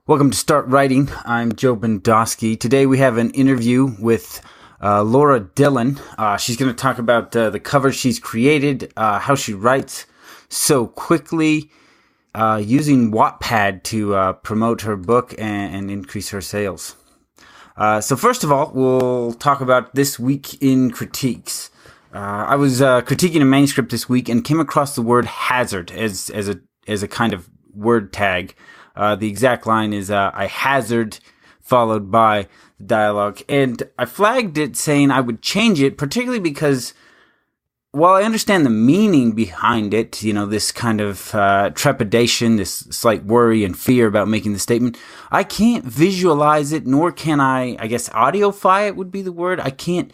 Welcome to Start Writing. I'm Joe Bendowski. Today we have an interview with Alora Dillon. She's going to talk about the covers she's created, how she writes so quickly, using Wattpad to promote her book and increase her sales. So first of all, we'll talk about this week in critiques. I was critiquing a manuscript this week and came across the word hazard as a kind of word tag. The exact line is, I hazard, followed by the dialogue. And I flagged it saying I would change it, particularly because while I understand the meaning behind it, this kind of trepidation, this slight worry and fear about making the statement, I can't visualize it, nor can I guess audioify it would be the word. I can't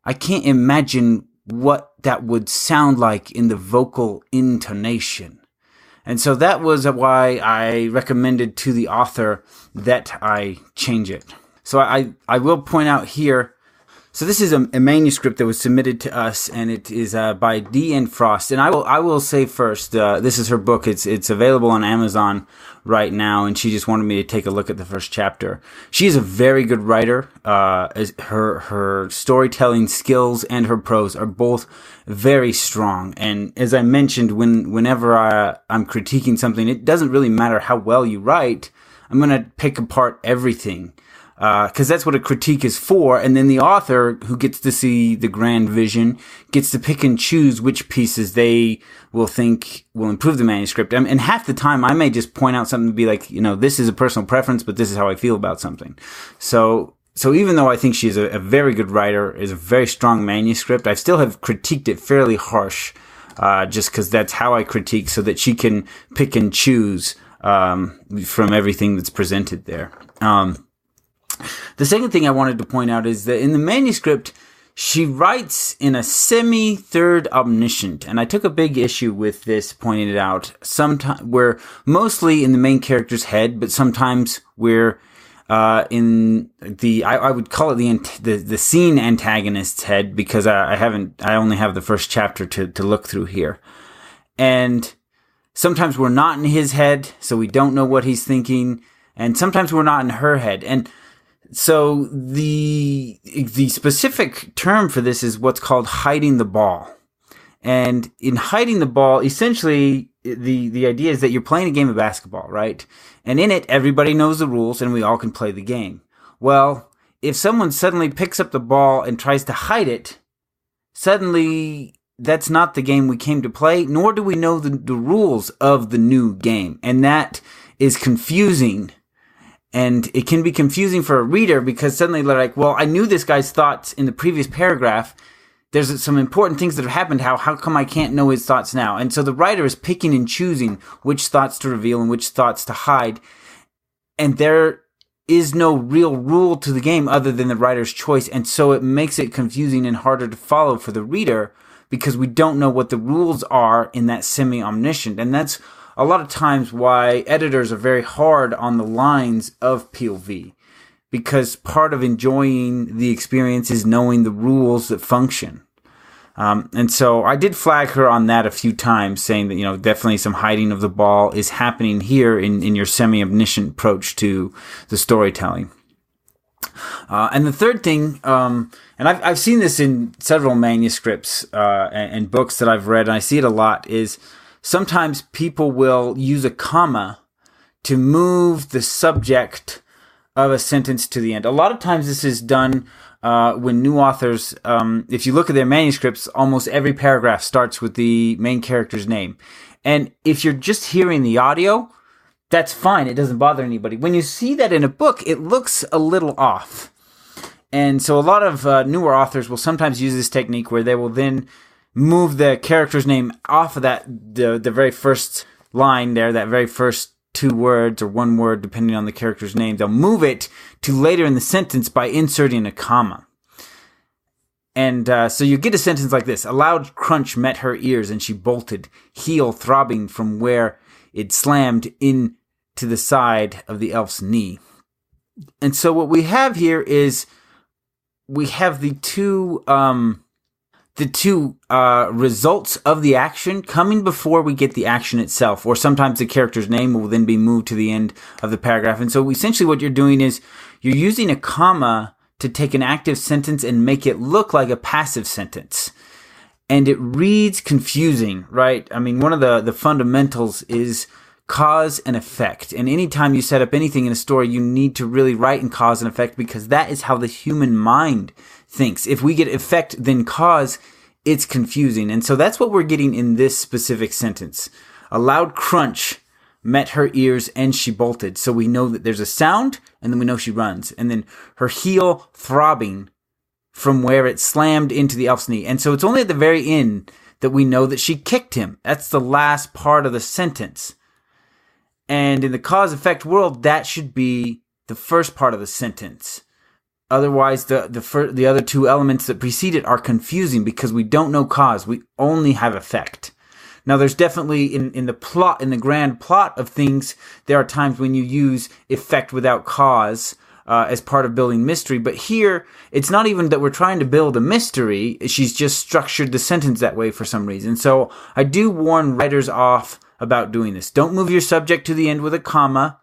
imagine what that would sound like in the vocal intonation. And so that was why I recommended to the author that I change it. So I will point out here, so this is a manuscript that was submitted to us, and it is by D.N. Frost. And I will say first, this is her book. It's available on Amazon right now, and she just wanted me to take a look at the first chapter. She is a very good writer. Her storytelling skills and her prose are both very strong. And as I mentioned, whenever I'm critiquing something, it doesn't really matter how well you write. I'm going to pick apart everything. Because that's what a critique is for, and then the author, who gets to see the grand vision, gets to pick and choose which pieces they will think will improve the manuscript. And half the time, I may just point out something to be like, this is a personal preference, but this is how I feel about something. So even though I think she's a very good writer, is a very strong manuscript, I still have critiqued it fairly harsh, just because that's how I critique, so that she can pick and choose from everything that's presented there. The second thing I wanted to point out is that in the manuscript, she writes in a semi-third omniscient, and I took a big issue with this, pointing it out. Sometimes we're mostly in the main character's head, but sometimes we're in the I would call it the scene antagonist's head, because I only have the first chapter to look through here, and sometimes we're not in his head, so we don't know what he's thinking, and sometimes we're not in her head, and so the specific term for this is what's called hiding the ball. And in hiding the ball, essentially the idea is that you're playing a game of basketball, right? And in it, everybody knows the rules and we all can play the game. Well, if someone suddenly picks up the ball and tries to hide it, suddenly that's not the game we came to play, nor do we know the rules of the new game. And that is confusing. And it can be confusing for a reader, because suddenly they're like, well, I knew this guy's thoughts in the previous paragraph. There's some important things that have happened. How come I can't know his thoughts now? And so the writer is picking and choosing which thoughts to reveal and which thoughts to hide. And there is no real rule to the game other than the writer's choice. And so it makes it confusing and harder to follow for the reader, because we don't know what the rules are in that semi-omniscient. And that's a lot of times why editors are very hard on the lines of POV, because part of enjoying the experience is knowing the rules that function. And so I did flag her on that a few times, saying that, definitely some hiding of the ball is happening here in your semi-omniscient approach to the storytelling. And the third thing, and I've seen this in several manuscripts and books that I've read, and I see it a lot, is sometimes people will use a comma to move the subject of a sentence to the end. A lot of times this is done when new authors, if you look at their manuscripts, almost every paragraph starts with the main character's name. And if you're just hearing the audio, that's fine. It doesn't bother anybody. When you see that in a book, it looks a little off. And so a lot of newer authors will sometimes use this technique where they will then move the character's name off of the very first line there, that very first two words or one word, depending on the character's name. They'll move it to later in the sentence by inserting a comma. And so you get a sentence like this: a loud crunch met her ears and she bolted, heel throbbing from where it slammed into the side of the elf's knee. And so what we have here is we have the two the two results of the action coming before we get the action itself, or sometimes the character's name will then be moved to the end of the paragraph. And so essentially what you're doing is you're using a comma to take an active sentence and make it look like a passive sentence. And it reads confusing, right? I mean, one of the fundamentals is cause and effect. And anytime you set up anything in a story, you need to really write in cause and effect, because that is how the human mind thinks. If we get effect, then cause, it's confusing. And so that's what we're getting in this specific sentence. A loud crunch met her ears and she bolted. So we know that there's a sound, and then we know she runs. And then her heel throbbing from where it slammed into the elf's knee. And so it's only at the very end that we know that she kicked him. That's the last part of the sentence. And in the cause-effect world, that should be the first part of the sentence. Otherwise, the other two elements that precede it are confusing because we don't know cause. We only have effect. Now, there's definitely in the grand plot of things, there are times when you use effect without cause as part of building mystery. But here, it's not even that we're trying to build a mystery. She's just structured the sentence that way for some reason. So I do warn writers off about doing this. Don't move your subject to the end with a comma.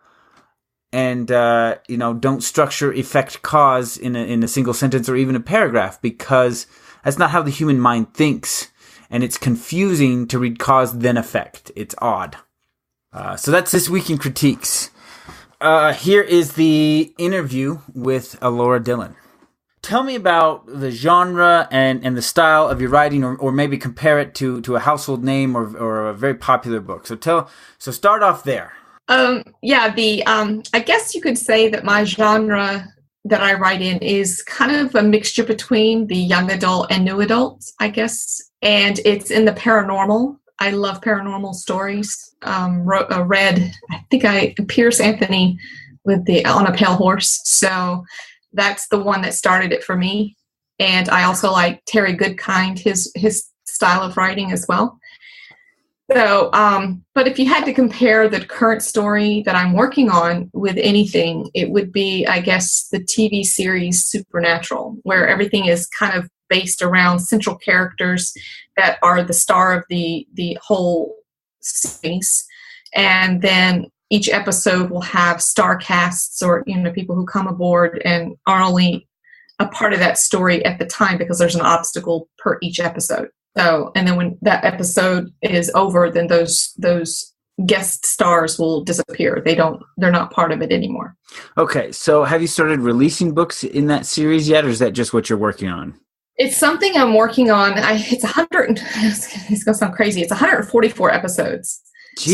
And, don't structure effect cause in a single sentence or even a paragraph, because that's not how the human mind thinks. And it's confusing to read cause then effect. It's odd. So that's This Week in Critiques. Here is the interview with Alora Dillon. Tell me about the genre and the style of your writing, or maybe compare it to a household name or a very popular book. So start off there. I guess you could say that my genre that I write in is kind of a mixture between the young adult and new adult, I guess. And it's in the paranormal. I love paranormal stories. Read, Pierce Anthony with On a Pale Horse. So that's the one that started it for me. And I also like Terry Goodkind, his style of writing as well. So, but if you had to compare the current story that I'm working on with anything, it would be, I guess, the TV series Supernatural, where everything is kind of based around central characters that are the star of the whole series. And then each episode will have star casts, or, people who come aboard and are only a part of that story at the time because there's an obstacle per each episode. So, and then when that episode is over, then those guest stars will disappear. They're not part of it anymore. Okay. So have you started releasing books in that series yet, or is that just what you're working on? It's something I'm working on. It's going to sound crazy. It's 144 episodes. Jeez.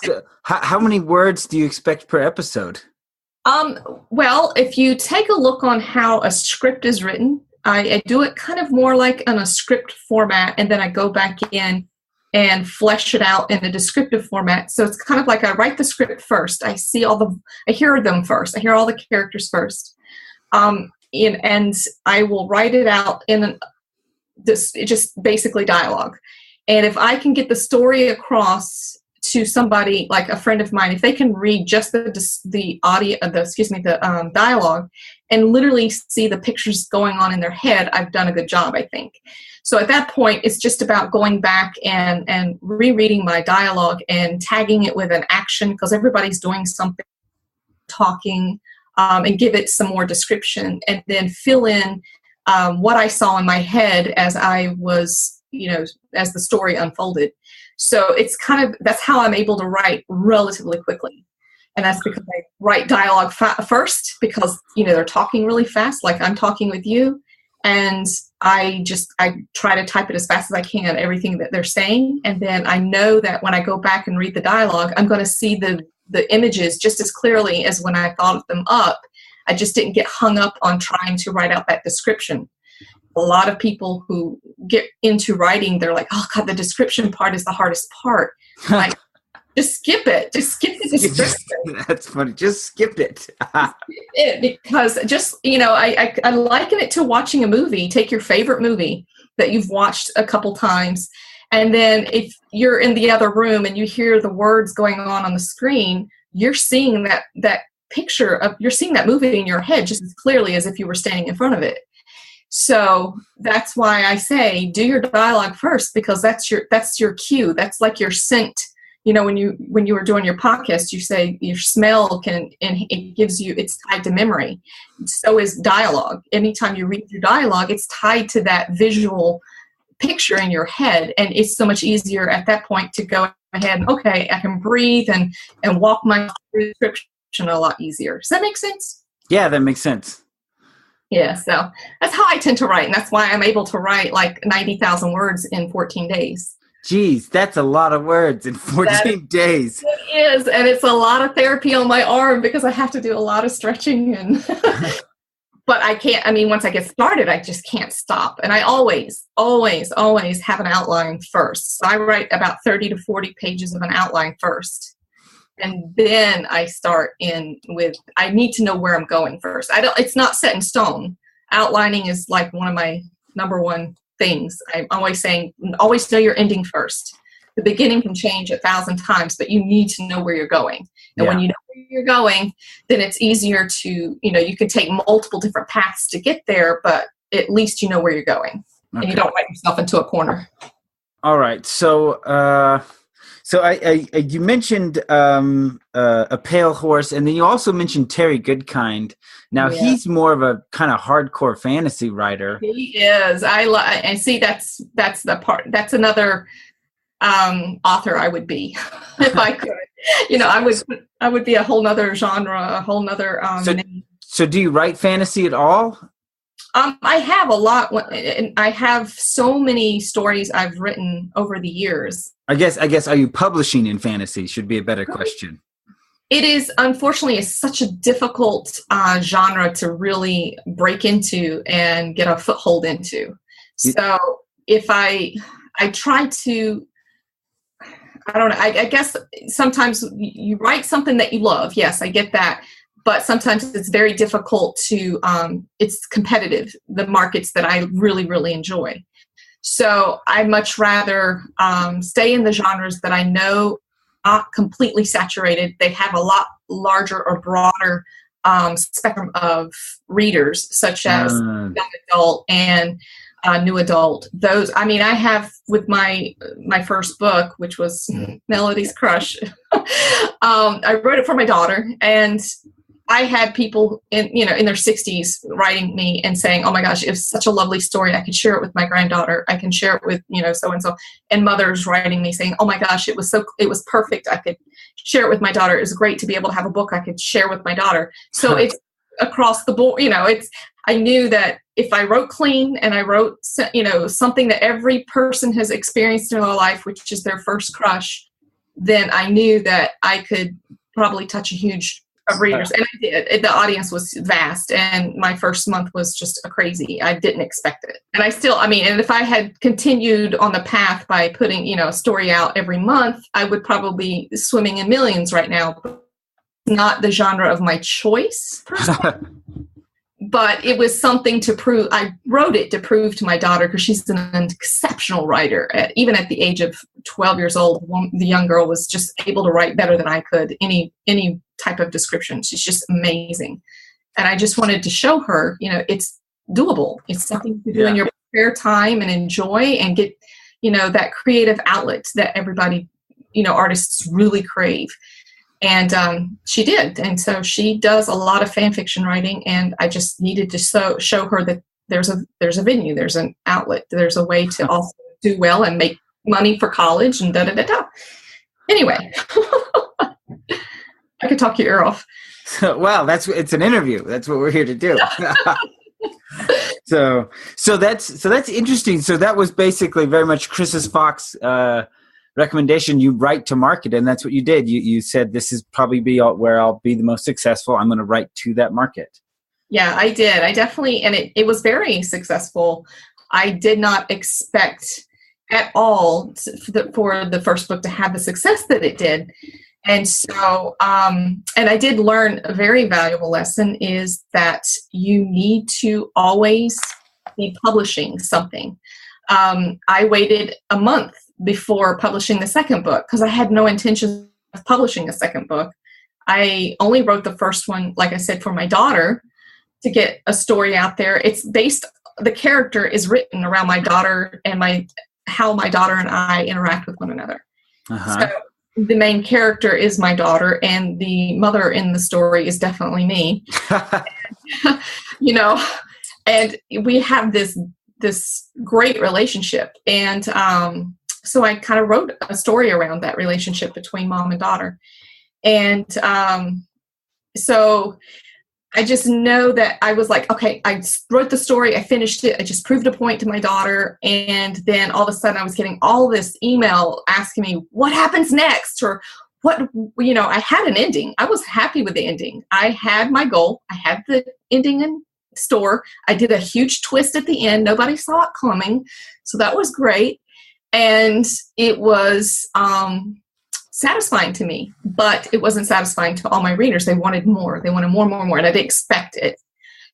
So, how many words do you expect per episode? Well, if you take a look on how a script is written, I do it kind of more like in a script format, and then I go back in and flesh it out in a descriptive format. So it's kind of like I write the script first. I hear them first. I hear all the characters first. And I will write it out in just basically dialogue. And if I can get the story across to somebody like a friend of mine, if they can read just the audio, the dialogue, and literally see the pictures going on in their head, I've done a good job, I think. So at that point, it's just about going back and rereading my dialogue and tagging it with an action, because everybody's doing something, talking, and give it some more description, and then fill in what I saw in my head as I was, as the story unfolded. So it's that's how I'm able to write relatively quickly. And that's because I write dialogue first, because, they're talking really fast, like I'm talking with you. And I try to type it as fast as I can, everything that they're saying. And then I know that when I go back and read the dialogue, I'm going to see the images just as clearly as when I thought them up. I just didn't get hung up on trying to write out that description. A lot of people who get into writing, they're like, oh God, the description part is the hardest part. Like, just skip it. Just skip the description. That's funny. Just skip it. Skip it, because just, I liken it to watching a movie. Take your favorite movie that you've watched a couple times, and then if you're in the other room and you hear the words going on the screen, you're seeing that picture you're seeing that movie in your head just as clearly as if you were standing in front of it. So that's why I say do your dialogue first, because that's your cue. That's like your scent. You know, when you were doing your podcast, you say your smell and it gives you, it's tied to memory. So is dialogue. Anytime you read your dialogue, it's tied to that visual picture in your head, and it's so much easier at that point to go ahead and, okay, I can breathe and walk my description a lot easier. Does that make sense? Yeah, that makes sense. Yeah, so that's how I tend to write, and that's why I'm able to write like 90,000 words in 14 days. Geez, that's a lot of words in 14 days. It is, and it's a lot of therapy on my arm because I have to do a lot of stretching. And but I can't, I mean, once I get started, I just can't stop. And I always, always, always have an outline first. So I write about 30 to 40 pages of an outline first. And then I start in with, I need to know where I'm going first. It's not set in stone. Outlining is like one of my number one things. I'm always saying, always know your ending first. The beginning can change 1,000 times, but you need to know where you're going. And when you know where you're going, then it's easier to, you can take multiple different paths to get there, but at least you know where you're going. Okay. And you don't write yourself into a corner. All right. So, you mentioned A Pale Horse, and then you also mentioned Terry Goodkind. Now he's more of a kind of hardcore fantasy writer. He is. I see. That's the part. That's another author I would be if I could. I would be a whole nother genre, a whole nother. So do you write fantasy at all? I have a lot, and I have so many stories I've written over the years. I guess, are you publishing in fantasy? Should be a better question. It is, unfortunately, it's such a difficult genre to really break into and get a foothold into. So if I try to, I don't know, I guess sometimes you write something that you love. Yes, I get that. But sometimes it's very difficult to, it's competitive, the markets that I really, really enjoy. So I much rather stay in the genres that I know are completely saturated. They have a lot larger or broader spectrum of readers, such as young adult and new adult. Those, I mean, I have with my first book, which was Melody's Crush. I wrote it for my daughter, and I had people in their 60s writing me and saying, "Oh my gosh, it was such a lovely story. I could share it with my granddaughter. I can share it with so and so." And mothers writing me saying, "Oh my gosh, it was perfect. I could share it with my daughter. It was great to be able to have a book I could share with my daughter." So it's across the board. I knew that if I wrote clean and I wrote something that every person has experienced in their life, which is their first crush, then I knew that I could probably touch a huge of readers. And I did. The audience was vast, and my first month was just crazy. I didn't expect it. And I still, and if I had continued on the path by putting, a story out every month, I would probably be swimming in millions right now. But not the genre of my choice, per se. But it was something to prove. I wrote it to prove to my daughter, because she's an exceptional writer. Even at the age of 12 years old, the young girl was just able to write better than I could. Any type of description. She's just amazing. And I just wanted to show her, it's doable. It's something to do in your spare time and enjoy and get, that creative outlet that everybody, artists really crave. And she did. And so she does a lot of fan fiction writing, and I just needed to show her that there's a venue, there's an outlet, there's a way to also do well and make money for college and da-da-da-da. Anyway. I could talk your ear off. Well, it's an interview. That's what we're here to do. So that's interesting. So that was basically very much Chris's Fox recommendation. You write to market, and that's what you did. You said, this is probably where I'll be the most successful. I'm going to write to that market. Yeah, I did. I definitely, and it was very successful. I did not expect at all for the first book to have the success that it did. And so, and I did learn a very valuable lesson, is that you need to always be publishing something. I waited a month before publishing the second book because I had no intention of publishing a second book. I only wrote the first one, like I said, for my daughter. to get a story out there. The character is written around my daughter and how my daughter and I interact with one another. So the main character is my daughter, and the mother in the story is definitely me. And we have this great relationship. And so I kind of wrote a story around that relationship between mom and daughter. And so I just know that I was like, okay, I wrote the story, I finished it, I just proved a point to my daughter, and then all of a sudden I was getting all this email asking me, what happens next? Or what, I had an ending. I was happy with the ending. I had my goal. I had the ending in store. I did a huge twist at the end. Nobody saw it coming. So that was great. And it was satisfying to me, but it wasn't satisfying to all my readers. They wanted more. They wanted more, and I didn't expect it.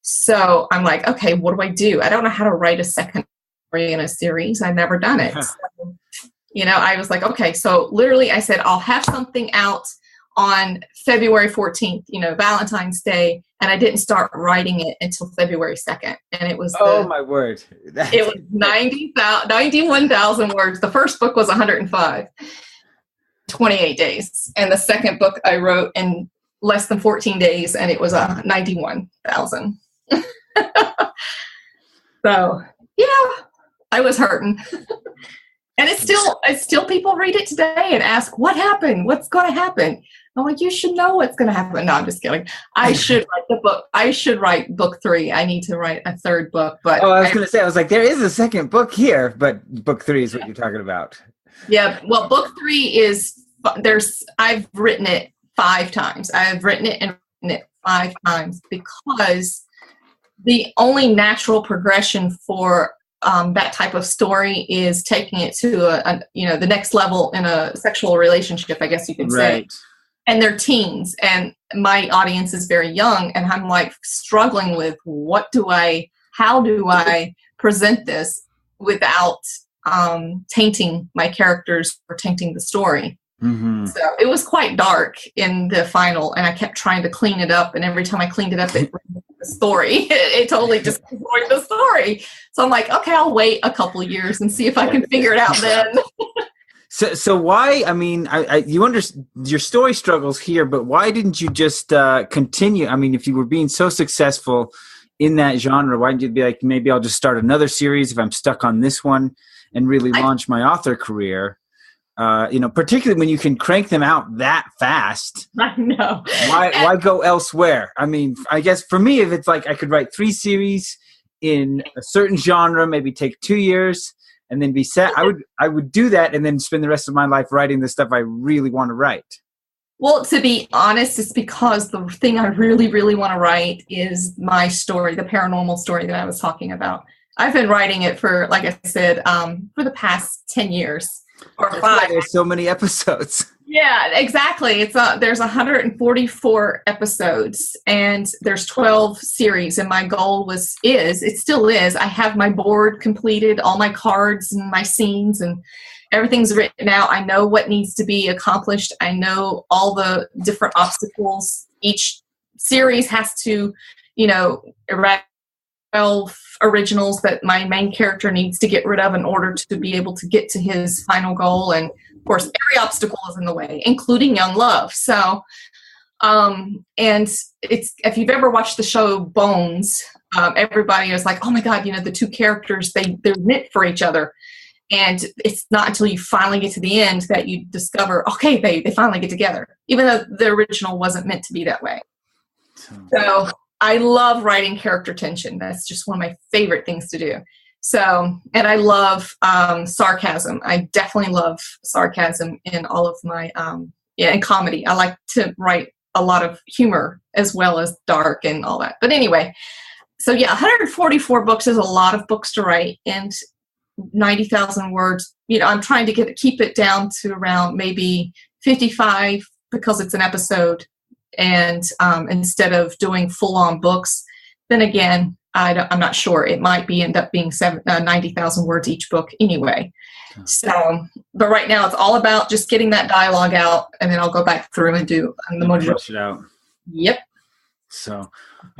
So I'm like, okay, what do I do? I don't know how to write a second story in a series. I've never done it. So, I was like, okay, so literally I said, I'll have something out on February 14th, Valentine's Day. And I didn't start writing it until February 2nd. And it was, my word. It was 91,000 words. The first book was 105. 28 days. And the second book I wrote in less than 14 days, and it was 91,000. So, I was hurting. And it's still people read it today and ask, what happened? What's going to happen? I'm like, you should know what's going to happen. No, I'm just kidding. I should write the book. I should write book 3. I need to write a third book. But I was going to say, I was like, there is a second book here, but book 3 is what you're talking about. Yeah. Well, book 3 I've written it 5 times. I've written it 5 times because the only natural progression for that type of story is taking it to the next level in a sexual relationship, I guess you could say. And they're teens, and my audience is very young, and I'm like struggling with how do I present this without tainting my characters or tainting the story. Mm-hmm. So it was quite dark in the final, and I kept trying to clean it up, and every time I cleaned it up, it ruined the story. It totally just ruined the story. So I'm like, okay, I'll wait a couple of years and see if I can figure it out then. So why? I mean, you understand your story struggles here, but why didn't you just continue? I mean, if you were being so successful in that genre, why didn't you be like, maybe I'll just start another series if I'm stuck on this one and really launch my author career? Particularly when you can crank them out that fast. I know. Why go elsewhere? I mean, I guess for me, if it's like I could write 3 series in a certain genre, maybe take 2 years and then be set, I would do that and then spend the rest of my life writing the stuff I really want to write. Well, to be honest, it's because the thing I really, really want to write is my story, the paranormal story that I was talking about. I've been writing it for, like I said, for the past 10 years. Or 5. There's so many episodes. Yeah, exactly. There's 144 episodes, and there's 12 series. And my goal it still is. I have my board completed, all my cards and my scenes, and everything's written out. I know what needs to be accomplished. I know all the different obstacles. Each series has to, eradicate 12 originals that my main character needs to get rid of in order to be able to get to his final goal. And of course, every obstacle is in the way, including young love. So, and if you've ever watched the show Bones, everybody is like, oh my God, the 2 characters, they're meant for each other. And it's not until you finally get to the end that you discover, okay, they finally get together, even though the original wasn't meant to be that way. So I love writing character tension. That's just one of my favorite things to do. So, and I love sarcasm. I definitely love sarcasm in all of my, in comedy. I like to write a lot of humor as well as dark and all that. But anyway, so 144 books is a lot of books to write, and 90,000 words. I'm trying to keep it down to around maybe 55 because it's an episode. And instead of doing full-on books, then again, I'm not sure. It might end up being 90,000 words each book anyway. So, but right now it's all about just getting that dialogue out, and then I'll go back through and do the module. Flush it out. Yep. So,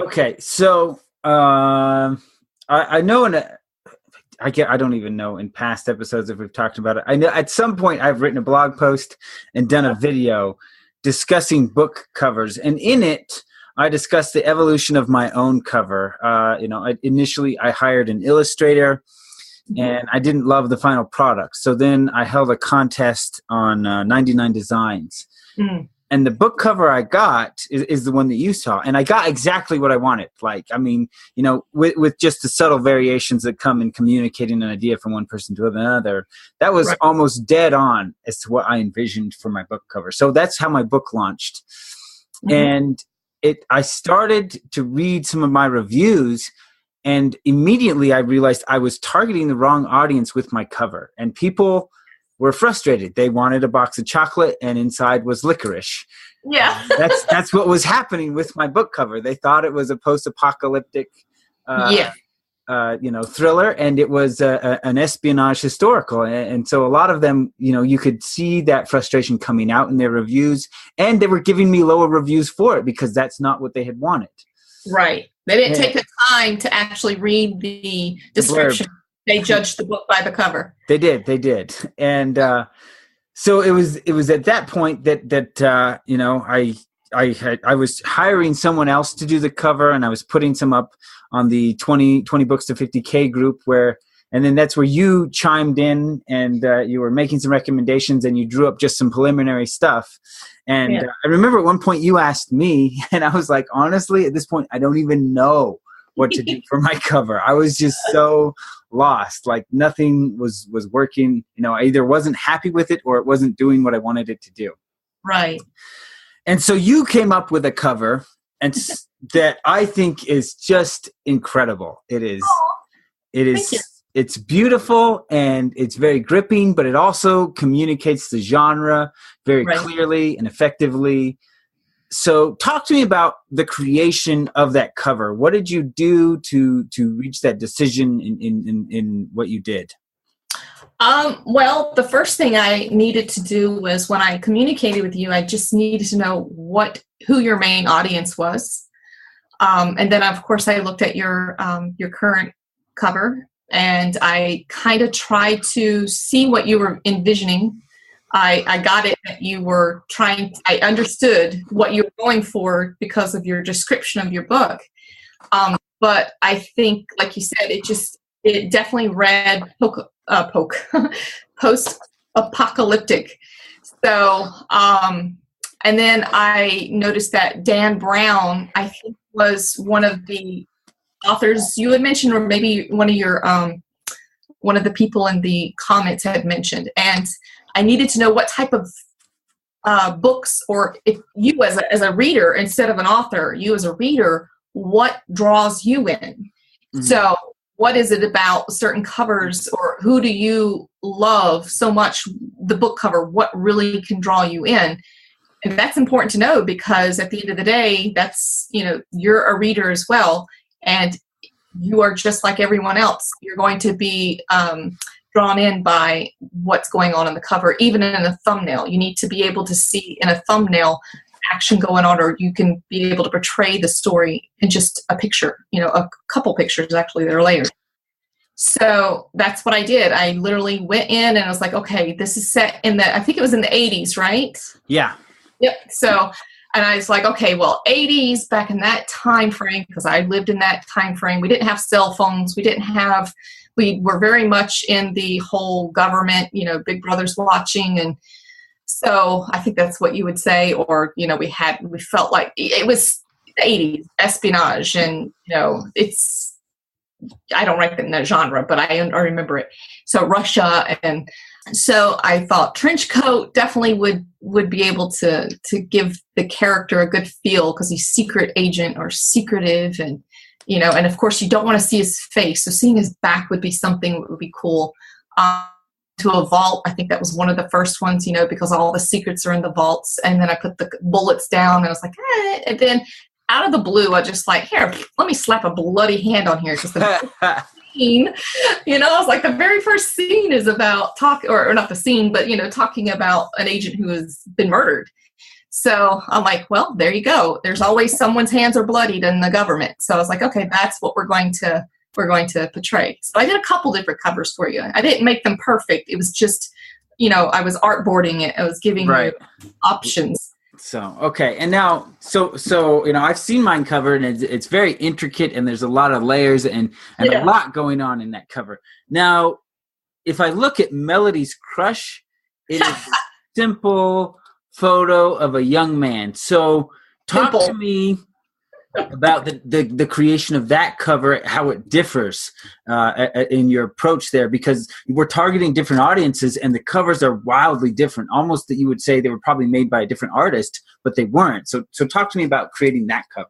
okay. So I know I don't even know in past episodes if we've talked about it. I know at some point I've written a blog post and done a video discussing book covers, and in it I discussed the evolution of my own cover. Initially I hired an illustrator, and I didn't love the final product. So then I held a contest on 99 Designs. Mm. And the book cover I got is the one that you saw. And I got exactly what I wanted. With just the subtle variations that come in communicating an idea from one person to another, that was almost dead on as to what I envisioned for my book cover. So that's how my book launched. Mm-hmm. And I started to read some of my reviews, and immediately I realized I was targeting the wrong audience with my cover. And people were frustrated. They wanted a box of chocolate, and inside was licorice. Yeah. That's what was happening with my book cover. They thought it was a post-apocalyptic thriller, and it was an espionage historical. And so a lot of them, you could see that frustration coming out in their reviews, and they were giving me lower reviews for it because that's not what they had wanted. Right. They didn't take the time to actually read the description. They judged the book by the cover. They did. And so it was at that point that I was hiring someone else to do the cover, and I was putting some up on the 20 books to 50K group and then that's where you chimed in, and you were making some recommendations, and you drew up just some preliminary stuff. And I remember at one point you asked me, and I was like, honestly, at this point, I don't even know what to do for my cover. I was just so lost. Like nothing was working. I either wasn't happy with it or it wasn't doing what I wanted it to do. Right. And so you came up with a cover and that I think is just incredible. It is. It's beautiful and it's very gripping, but it also communicates the genre very clearly and effectively. So talk to me about the creation of that cover. What did you do to reach that decision in what you did? Well, the first thing I needed to do was when I communicated with you, I just needed to know who your main audience was. And then, of course, I looked at your current cover, and I kind of tried to see what you were envisioning. I got it that you were I understood what you were going for because of your description of your book. But I think, like you said, it definitely read post-apocalyptic. So, and then I noticed that Dan Brown, I think, was one of the authors you had mentioned, or maybe one of the people in the comments had mentioned. And I needed to know what type of books, or if you as a reader, instead of an author, you as a reader, what draws you in? Mm-hmm. So what is it about certain covers, or who do you love so much, the book cover, what really can draw you in? And that's important to know, because at the end of the day, that's, you're a reader as well. And you are just like everyone else. You're going to be drawn in by what's going on in the cover, even in a thumbnail. You need to be able to see in a thumbnail action going on, or you can be able to portray the story in just a picture, a couple pictures actually that are layered. So that's what I did. I literally went in and I was like, okay, this is set in I think it was in the 80s, right? Yeah. Yep. So, and I was like, okay, well, 80s, back in that time frame, because I lived in that time frame, we didn't have cell phones. We were very much in the whole government, Big Brother's watching. And so I think that's what you would say. Or, we felt like it was the 80s, espionage. And, I don't write in that genre, but I remember it. So Russia. And so I thought trench coat definitely would be able to give the character a good feel, because he's secret agent or secretive, and and of course you don't want to see his face, so seeing his back would be something that would be cool. To a vault, I think that was one of the first ones, because all the secrets are in the vaults. And then I put the bullets down, and I was like, and then out of the blue, I just like, here, let me slap a bloody hand on here, because the scene, I was like, the very first scene is about or not the scene, but talking about an agent who has been murdered. So I'm like, well, there you go. There's always someone's hands are bloodied in the government. So I was like, okay, that's what we're going to portray. So I did a couple different covers for you. I didn't make them perfect. It was just, I was artboarding it. I was giving you options. So, okay. And now, so, I've seen mine cover, and it's very intricate, and there's a lot of layers and a lot going on in that cover. Now, if I look at Melody's Crush, it is a simple photo of a young man. So talk to me about the creation of that cover, how it differs in your approach there, because we're targeting different audiences and the covers are wildly different, almost that you would say they were probably made by a different artist, but they weren't. So talk to me about creating that cover.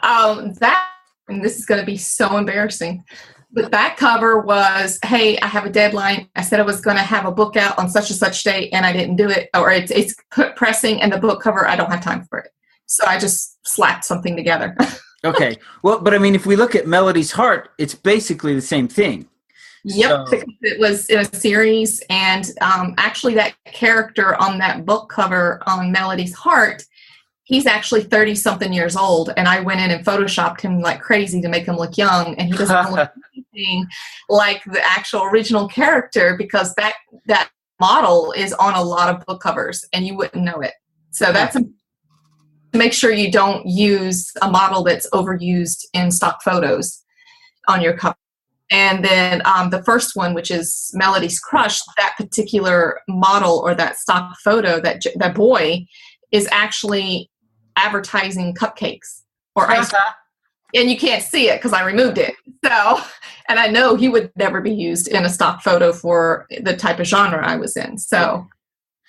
And this is going to be so embarrassing, but that cover was, hey, I have a deadline. I said I was going to have a book out on such and such date, and I didn't do it, or it's pressing, and the book cover, I don't have time for it. So I just slapped something together. Okay. Well, but I mean, if we look at Melody's Heart, it's basically the same thing. Yep. So. It was in a series, and actually that character on that book cover on Melody's Heart, he's actually 30-something years old, and I went in and photoshopped him like crazy to make him look young, and he doesn't look anything like the actual original character, because that model is on a lot of book covers, and you wouldn't know it. So that's make sure you don't use a model that's overused in stock photos on your cover. And then the first one, which is Melody's Crush, that particular model or that stock photo, that boy is actually advertising cupcakes or ice cream. And you can't see it because I removed it. So, and I know he would never be used in a stock photo for the type of genre I was in. So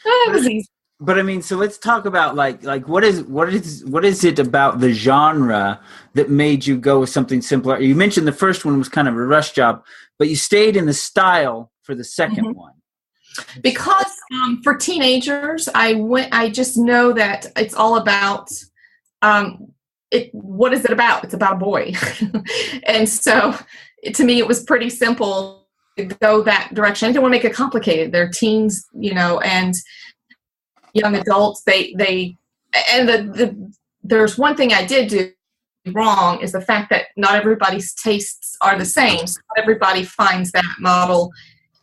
it was easy. But I mean, so let's talk about like what is it about the genre that made you go with something simpler? You mentioned the first one was kind of a rush job, but you stayed in the style for the second one. Because for teenagers, I just know that it's all about what is it about? It's about a boy. And so to me, it was pretty simple to go that direction. I didn't want to make it complicated. They're teens, and young adults, there's one thing I did do wrong, is the fact that not everybody's tastes are the same. So not everybody finds that model,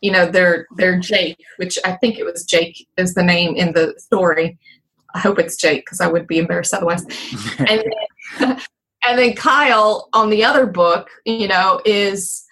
their Jake, which I think it was Jake is the name in the story. I hope it's Jake, because I would be embarrassed otherwise. and then Kyle on the other book, is,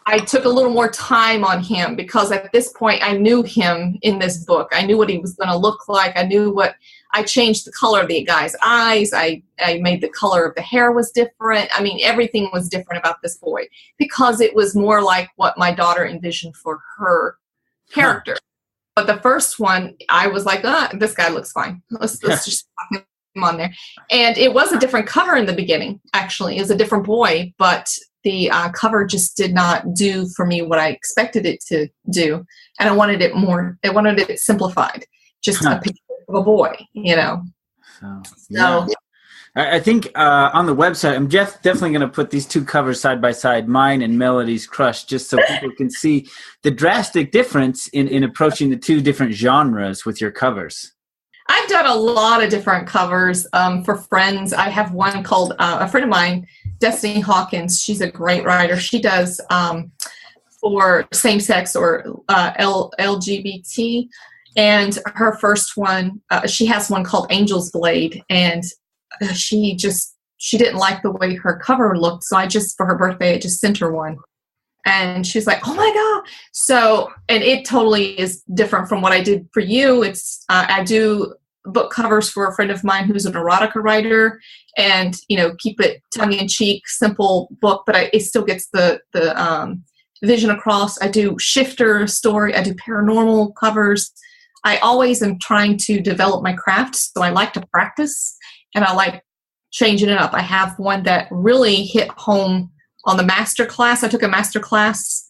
I took a little more time on him, because at this point I knew him in this book. I knew what he was going to look like. I changed the color of the guy's eyes. I made the color of the hair was different. I mean, everything was different about this boy, because it was more like what my daughter envisioned for her character. But the first one, I was like, this guy looks fine. Let's just pop him on there. And it was a different cover in the beginning, actually. It was a different boy, but the cover just did not do for me what I expected it to do. And I wanted it simplified, just a picture of a boy, So I think on the website, I'm definitely going to put these two covers side by side, mine and Melody's Crush, just so people can see the drastic difference in approaching the two different genres with your covers. I've done a lot of different covers for friends. I have one called a friend of mine, Destiny Hawkins. She's a great writer. She does for same-sex or LGBT. And her first one, she has one called Angel's Blade. And she didn't like the way her cover looked. So for her birthday, I just sent her one. And she's like, oh my God. So, and it totally is different from what I did for you. It's, I do book covers for a friend of mine who's an erotica writer, and, keep it tongue in cheek, simple book, but it still gets the vision across. I do shifter story. I do paranormal covers. I always am trying to develop my craft. So I like to practice, and I like changing it up. I have one that really hit home on the master class. I took a master class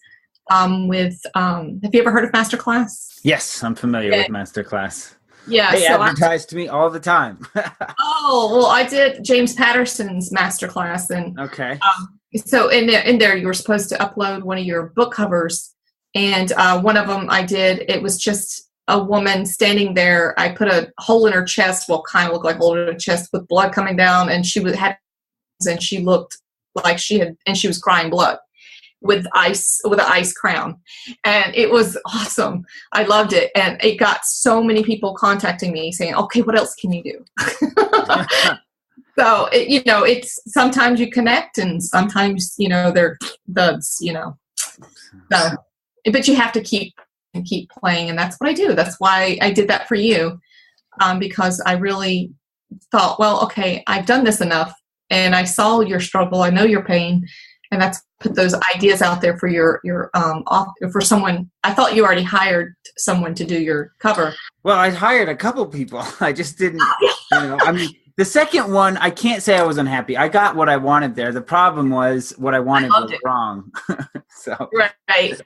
with, have you ever heard of master class? Yes, I'm familiar with master class. Yeah. They advertise to me all the time. Oh, well, I did James Patterson's master class. And okay. So in there, you were supposed to upload one of your book covers. And one of them I did, it was just a woman standing there. I put a hole in her chest, well, kind of looked like a hole in her chest with blood coming down, and she looked like she was crying blood with an ice crown. And it was awesome. I loved it. And it got so many people contacting me saying, okay, what else can you do? So, it's sometimes you connect and sometimes, they're duds, So, but you have to keep playing. And that's what I do. That's why I did that for you. Because I really thought, well, okay, I've done this enough and I saw your struggle. I know your pain. And that's put those ideas out there for for someone. I thought you already hired someone to do your cover. Well, I hired a couple people. I just didn't, the second one, I can't say I was unhappy. I got what I wanted there. The problem was what I wanted was wrong. So right.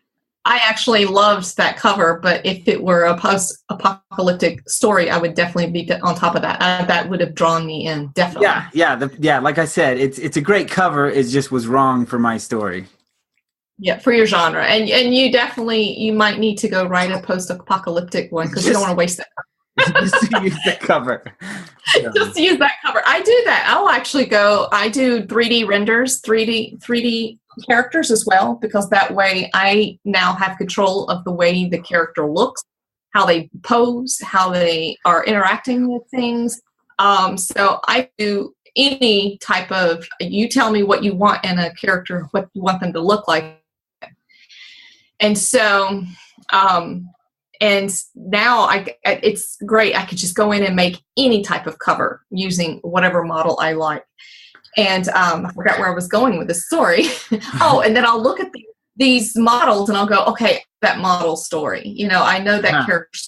I actually loved that cover, but if it were a post-apocalyptic story, I would definitely be on top of that. That would have drawn me in, definitely. Yeah. Like I said, it's a great cover. It just was wrong for my story. Yeah, for your genre, and you might need to go write a post-apocalyptic one because you don't want to waste that. Just to use the cover. Just to use that cover. I do that. I'll actually I do 3D renders, 3D characters as well, because that way I now have control of the way the character looks, how they pose, how they are interacting with things. So I do any type of, you tell me what you want in a character, what you want them to look like. And so, and now it's great. I could just go in and make any type of cover using whatever model I like. And I forgot where I was going with this story. Oh, and then I'll look at these models and I'll go, okay, that model story. I know that character.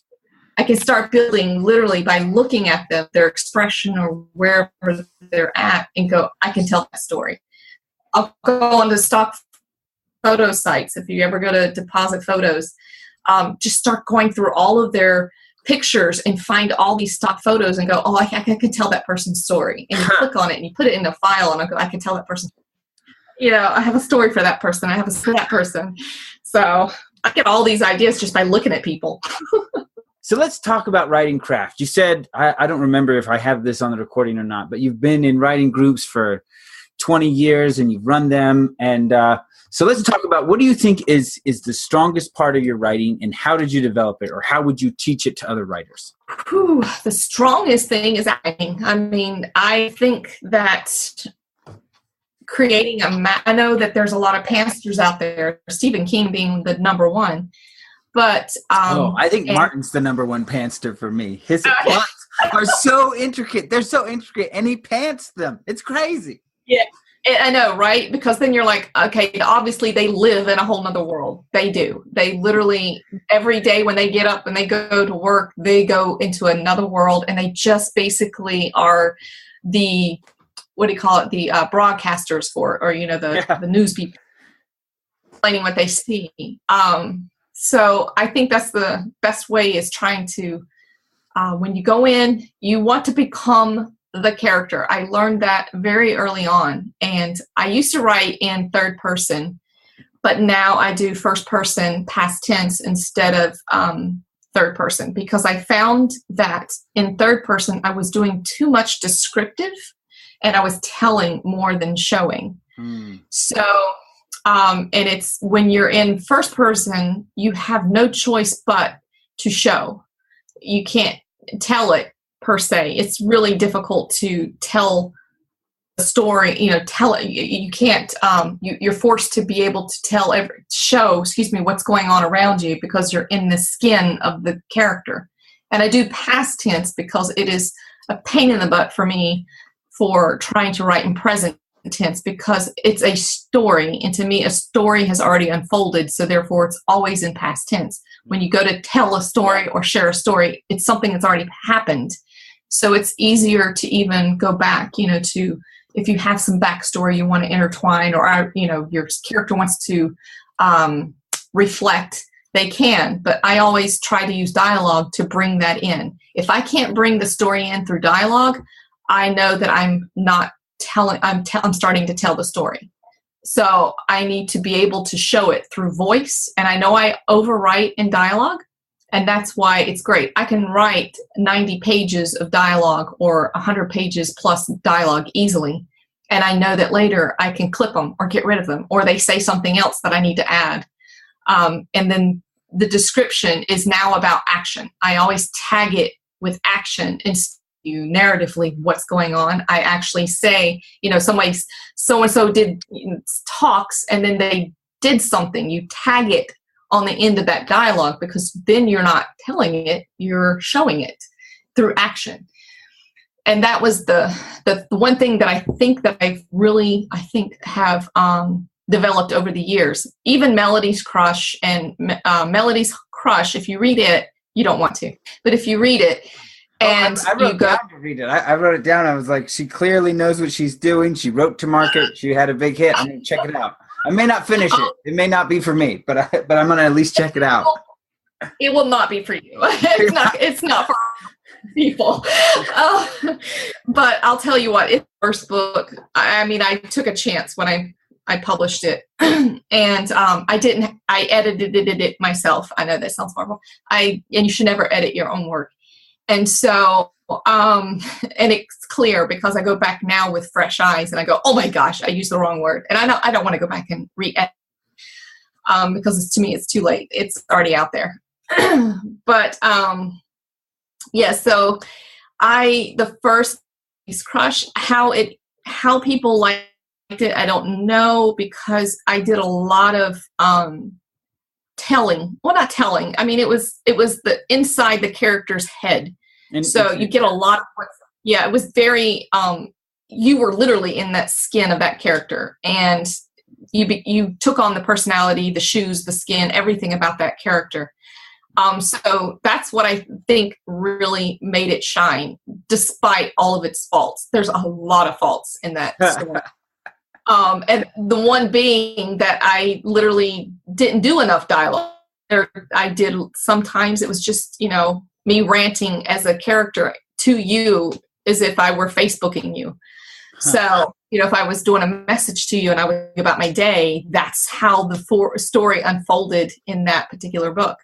I can start building literally by looking at them, their expression or wherever they're at, and go, I can tell that story. I'll go on to stock photo sites. If you ever go to deposit photos, just start going through all of their pictures and find all these stock photos and go, oh, I can tell that person's story. And you click on it and you put it in a file and I go, I can tell that person. I have a story for that person. I have a story for that person. So I get all these ideas just by looking at people. So let's talk about writing craft. You said, I don't remember if I have this on the recording or not, but you've been in writing groups for 20 years and you've run them. And so let's talk about, what do you think is the strongest part of your writing, and how did you develop it, or how would you teach it to other writers? The strongest thing is acting. I mean, I think that creating I know that there's a lot of pantsters out there, Stephen King being the number one, but I think Martin's the number one pantster for me. His plots are so intricate. They're so intricate, and he pants them. It's crazy. Yeah. I know, right? Because then you're like, okay, obviously they live in a whole nother world. They do. They literally, every day when they get up and they go to work, they go into another world, and they just basically are the, what do you call it? The broadcasters for, or, the news people explaining what they see. So I think that's the best way, is trying to, when you go in, you want to become the character. I learned that very early on, and I used to write in third person, but now I do first person past tense instead of third person, because I found that in third person I was doing too much descriptive and I was telling more than showing. So and it's, when you're in first person, you have no choice but to show. You can't tell it per se. It's really difficult to tell a story, tell it. You can't, you're forced to be able to show what's going on around you, because you're in the skin of the character. And I do past tense because it is a pain in the butt for me for trying to write in present tense, because it's a story. And to me, a story has already unfolded. So therefore it's always in past tense. When you go to tell a story or share a story, it's something that's already happened. So it's easier to even go back, to, if you have some backstory you want to intertwine, or, your character wants to reflect, they can. But I always try to use dialogue to bring that in. If I can't bring the story in through dialogue, I know that I'm not telling, I'm starting to tell the story. So I need to be able to show it through voice. And I know I overwrite in dialogue. And that's why it's great. I can write 90 pages of dialogue or 100 pages plus dialogue easily. And I know that later I can clip them or get rid of them, or they say something else that I need to add. And then the description is now about action. I always tag it with action and narratively what's going on. I actually say, somebody, so-and-so did talks, and then they did something. You tag it on the end of that dialogue, because then you're not telling it, you're showing it through action. And that was the one thing that I think that I have developed over the years. Even Melody's Crush and Melody's Crush, if you read it, you don't want to, but if you read it, and I wrote down to read it. I wrote it down. I was like, she clearly knows what she's doing. She wrote to market. She had a big hit. I'm going to check it out. I may not finish it. It may not be for me, but I'm going to at least check it out. It will not be for you. It's not for people. But I'll tell you what, it's the first book. I took a chance when I published it, and I edited it myself. I know that sounds horrible. And you should never edit your own work. And so, and it's clear because I go back now with fresh eyes and I go, oh my gosh, I used the wrong word. And I don't want to go back and re-edit because to me, it's too late. It's already out there. But yeah, so the first Crush, how people liked it, I don't know, because I did a lot of telling. Well, not telling. It was the inside the character's head. And so you get a lot of, it was very, you were literally in that skin of that character, and you took on the personality, the shoes, the skin, everything about that character. So that's what I think really made it shine, despite all of its faults. There's a lot of faults in that story. And the one being that I literally didn't do enough dialogue. I did, sometimes it was just, me ranting as a character to you as if I were Facebooking you. So, if I was doing a message to you and I was about my day, that's how the story unfolded in that particular book.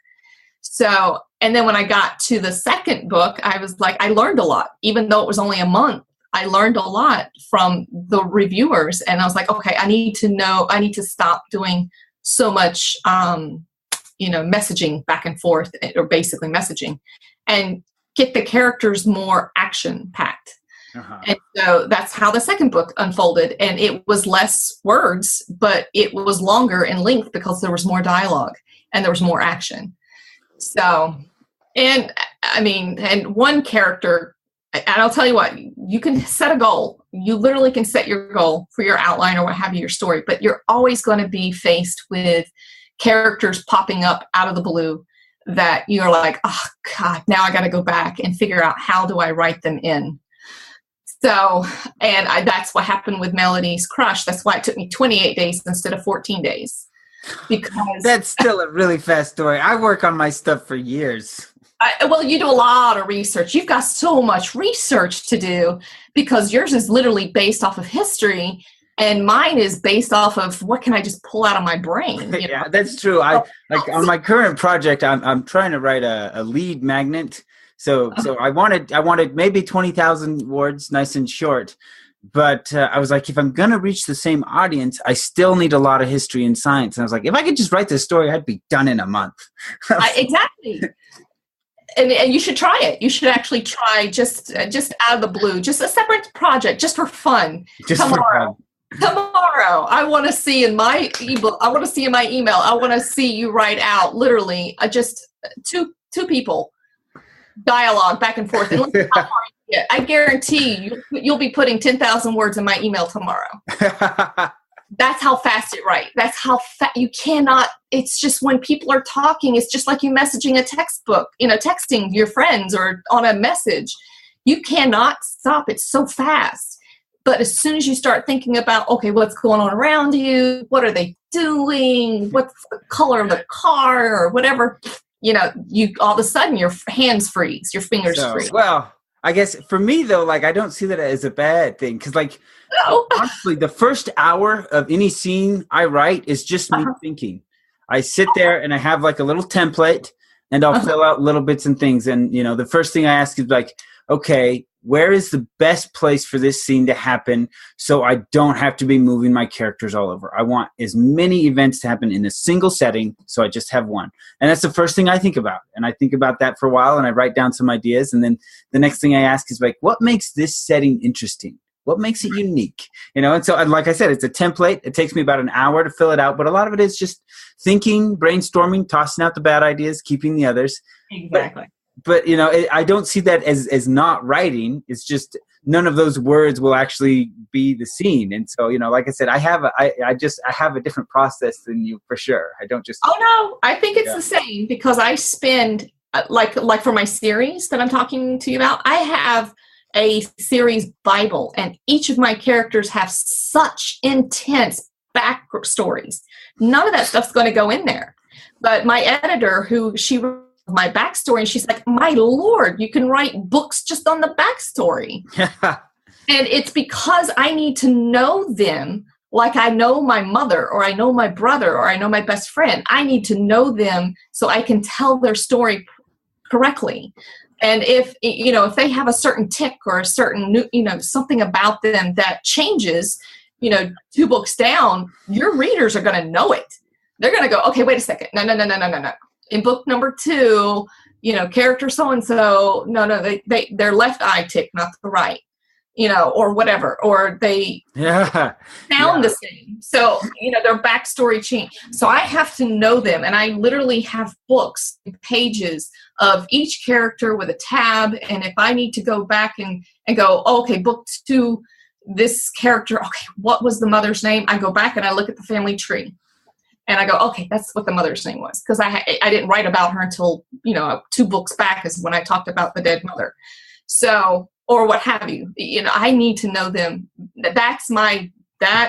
So, and then when I got to the second book, I was like, I learned a lot, even though it was only a month. I learned a lot from the reviewers, and I was like, okay, I need to stop doing so much, messaging back and forth, or basically messaging, and get the characters more action packed. Uh-huh. And so that's how the second book unfolded. And it was less words, but it was longer in length because there was more dialogue and there was more action. So, and one character, and I'll tell you what, you can set a goal. You literally can set your goal for your outline or what have you, your story, but you're always going to be faced with characters popping up out of the blue that you're like, oh God, now I got to go back and figure out how do I write them in. So, and that's what happened with Melody's Crush. That's why it took me 28 days instead of 14 days. Because that's still a really fast story. I work on my stuff for years. Well, you do a lot of research. You've got so much research to do because yours is literally based off of history, and mine is based off of what can I just pull out of my brain. Yeah, that's true. On my current project, I'm trying to write a lead magnet. So I wanted maybe 20,000 words, nice and short. But I was like, if I'm going to reach the same audience, I still need a lot of history and science. And I was like, if I could just write this story, I'd be done in a month. Exactly. And you should try it. You should actually try just out of the blue, just a separate project, just for fun. Tomorrow, I want to see in my ebook. I want to see in my email. I want to see you write out literally just two people dialogue back and forth. And look how far you get. I guarantee you'll be putting 10,000 words in my email tomorrow. That's how fast it writes. That's how you cannot. It's just when people are talking, it's just like you messaging a textbook, texting your friends or on a message. You cannot stop. It's so fast. But as soon as you start thinking about, okay, what's going on around you? What are they doing? What's the color of the car or whatever? You all of a sudden your hands freeze, your fingers freeze. Well, I guess for me though, I don't see that as a bad thing because honestly, the first hour of any scene I write is just me thinking. I sit there and I have a little template. and I'll fill out little bits and things. And, the first thing I ask is like, okay, where is the best place for this scene to happen so I don't have to be moving my characters all over? I want as many events to happen in a single setting, so I just have one. And that's the first thing I think about. And I think about that for a while, and I write down some ideas. And then the next thing I ask is like, what makes this setting interesting? What makes it unique? And so like I said, it's a template. It takes me about an hour to fill it out, but a lot of it is just thinking, brainstorming, tossing out the bad ideas, keeping the others. Exactly. But I don't see that as not writing. It's just none of those words will actually be the scene. And so, like I said, I have a different process than you for sure. I don't just. Oh no, I think it's the same, because I spend like for my series that I'm talking to you about, I have a series Bible, and each of my characters have such intense backstories. None of that stuff's going to go in there. But my editor, she wrote my backstory, and she's like, my Lord, you can write books just on the backstory. And it's because I need to know them like I know my mother, or I know my brother, or I know my best friend. I need to know them so I can tell their story correctly. And if they have a certain tick or a certain, something about them that changes, 2 books down, your readers are going to know it. They're going to go, okay, wait a second. No. In book number 2, character so-and-so, no, their left eye tick, not the right, or whatever, or they sound the same. So, their backstory change. So I have to know them. And I literally have books, pages of each character with a tab. And if I need to go back and go, okay, book 2, this character, okay, what was the mother's name? I go back and I look at the family tree. And I go, okay, that's what the mother's name was. Because I didn't write about her until, 2 books back is when I talked about the dead mother. So, or what have you. I need to know them. That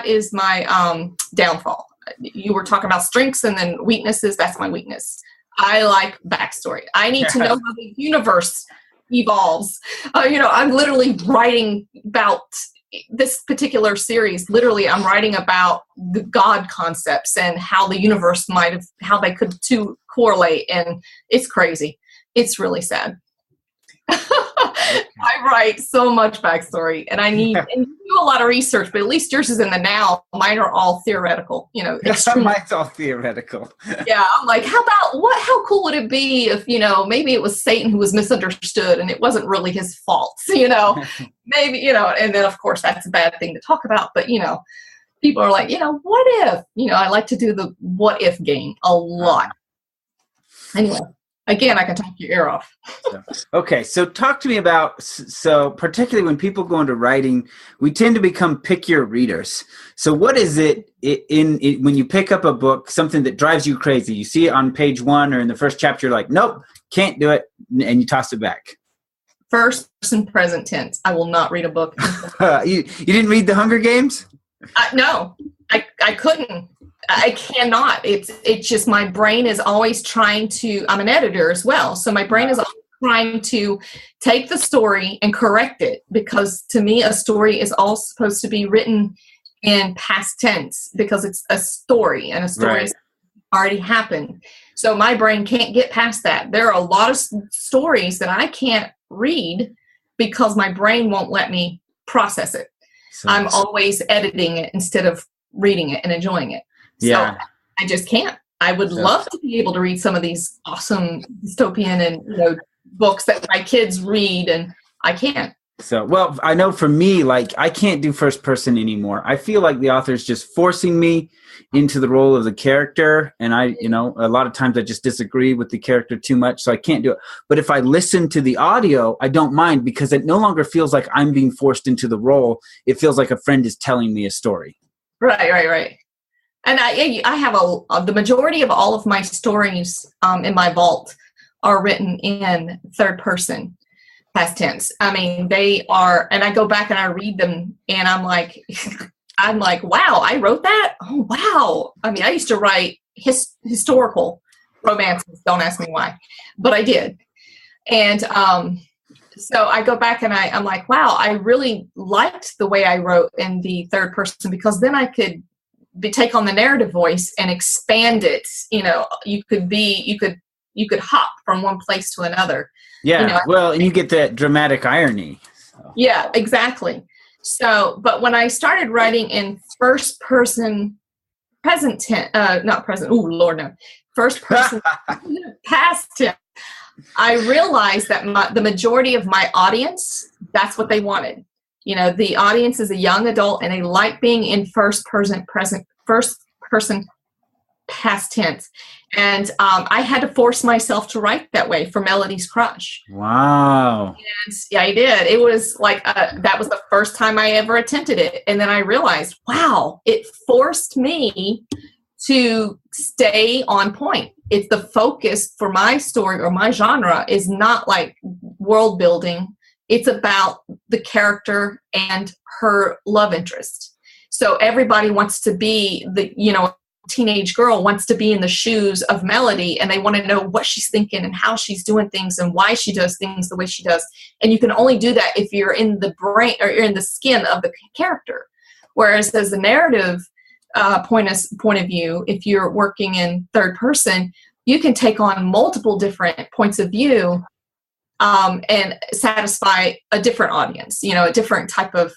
is my downfall. You were talking about strengths and then weaknesses. That's my weakness. I like backstory. I need to know how the universe evolves. I'm literally writing about this particular series. Literally, I'm writing about the God concepts and how the universe how they could two correlate. And it's crazy. It's really sad. I write so much backstory, and I need and you do a lot of research, but at least yours is in the now. Mine are all theoretical, Mine's all theoretical. Yeah, I'm like, how cool would it be if, maybe it was Satan who was misunderstood and it wasn't really his fault, maybe, and then of course that's a bad thing to talk about, but, people are like, what if, I like to do the what if game a lot. Anyway. Again, I can talk your ear off. Okay, so talk to me about, particularly when people go into writing, we tend to become pickier readers. So what is it when you pick up a book, something that drives you crazy? You see it on page 1 or in the first chapter, you're like, nope, can't do it, and you toss it back. First person present tense. I will not read a book. You didn't read The Hunger Games? No, I couldn't. I cannot. It's just my brain is always trying to, I'm an editor as well. So my brain is always trying to take the story and correct it, because to me, a story is all supposed to be written in past tense because it's a story, and a story has already happened. So my brain can't get past that. There are a lot of stories that I can't read because my brain won't let me process it. I'm always editing it instead of reading it and enjoying it. So I just can't. I would love to be able to read some of these awesome dystopian and books that my kids read, and I can't. So, well, I know for me, like, I can't do first person anymore. I feel like the author is just forcing me into the role of the character, and a lot of times I just disagree with the character too much, so I can't do it. But if I listen to the audio, I don't mind, because it no longer feels like I'm being forced into the role. It feels like a friend is telling me a story. Right. And I have the majority of all of my stories in my vault are written in third person, past tense. I mean, they are, and I go back and I read them, and I'm like, wow, I wrote that? Oh, wow. I mean, I used to write historical romances. Don't ask me why, but I did. And so I go back and I'm like, wow, I really liked the way I wrote in the third person, because then I could take on the narrative voice and expand it. You could you could hop from one place to another. Yeah. Well, and you get that dramatic irony. So. Yeah, exactly. So, but when I started writing in first person present tense, not present, oh Lord, no, first person past tense, I realized that the majority of my audience, that's what they wanted. The audience is a young adult and they like being in first person past tense. And I had to force myself to write that way for Melody's Crush. Wow. And yeah, I did. It was like, that was the first time I ever attempted it. And then I realized, wow, it forced me to stay on point. It's the focus for my story or my genre is not like world building. It's about the character and her love interest. So everybody wants to be teenage girl wants to be in the shoes of Melody, and they want to know what she's thinking and how she's doing things and why she does things the way she does. And you can only do that if you're in the brain or you're in the skin of the character. Whereas as a narrative point of view, if you're working in third person, you can take on multiple different points of view and satisfy a different audience, a different type of,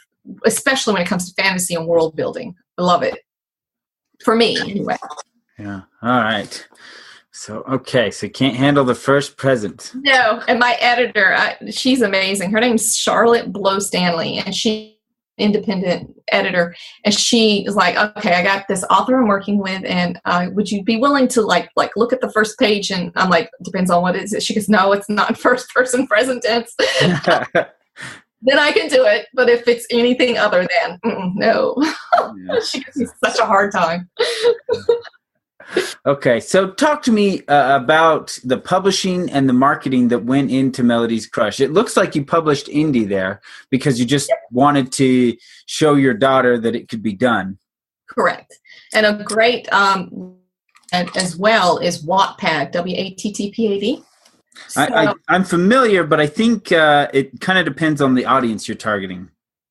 especially when it comes to fantasy and world building. I love it. For me, anyway. Yeah. All right. So, okay. So can't handle the first present. No. And my editor, she's amazing. Her name's Charlotte Blow Stanley, and she's an independent editor. And she is like, okay, I got this author I'm working with, and would you be willing to like look at the first page? And I'm like, depends on what it is. She goes, no, it's not first person present tense. Then I can do it. But if it's anything other than, no. She gives me such a hard time. Okay. So talk to me about the publishing and the marketing that went into Melody's Crush. It looks like you published indie there because you just wanted to show your daughter that it could be done. Correct. And a great as well is Wattpad, Wattpad. So, I'm familiar, but I think it kind of depends on the audience you're targeting.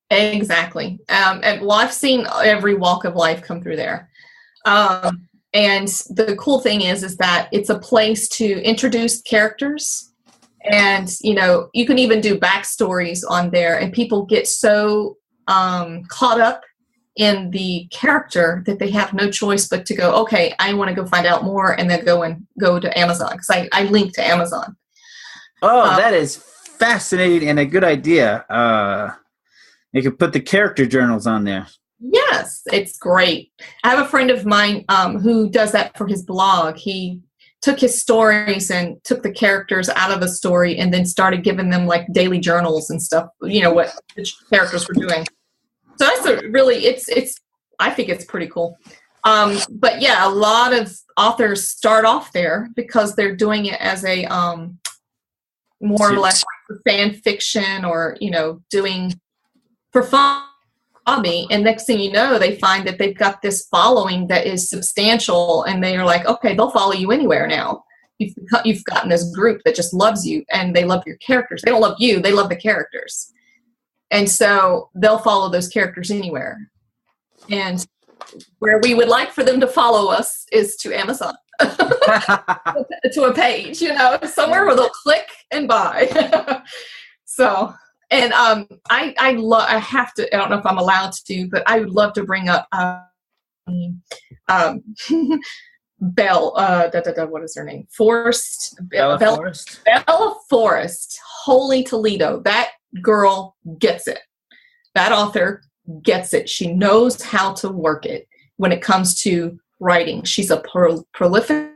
Exactly. And well, I've seen every walk of life come through there. And the cool thing is that it's a place to introduce characters. And, you can even do backstories on there. And people get so caught up in the character that they have no choice but to go, okay, I want to go find out more, and then go to Amazon, because I link to Amazon. Oh, that is fascinating and a good idea. You could put the character journals on there. Yes, it's great. I have a friend of mine who does that for his blog. He took his stories and took the characters out of the story and then started giving them like daily journals and stuff, what the characters were doing. So that's I think it's pretty cool. But yeah, a lot of authors start off there because they're doing it as a more or less like fan fiction or, doing for fun hobby. And next thing you know, they find that they've got this following that is substantial, and they are like, okay, they'll follow you anywhere now. You've gotten this group that just loves you, and they love your characters. They don't love you, they love the characters. And so they'll follow those characters anywhere. And where we would like for them to follow us is to Amazon, to a page, somewhere where they'll click and buy. So, and I have to, I don't know if I'm allowed to, but I would love to bring up Belle, what is her name? Bella Forrest. Bella Forrest, Holy Toledo. That girl gets it. That author gets it. She knows how to work it when it comes to writing. She's a prolific,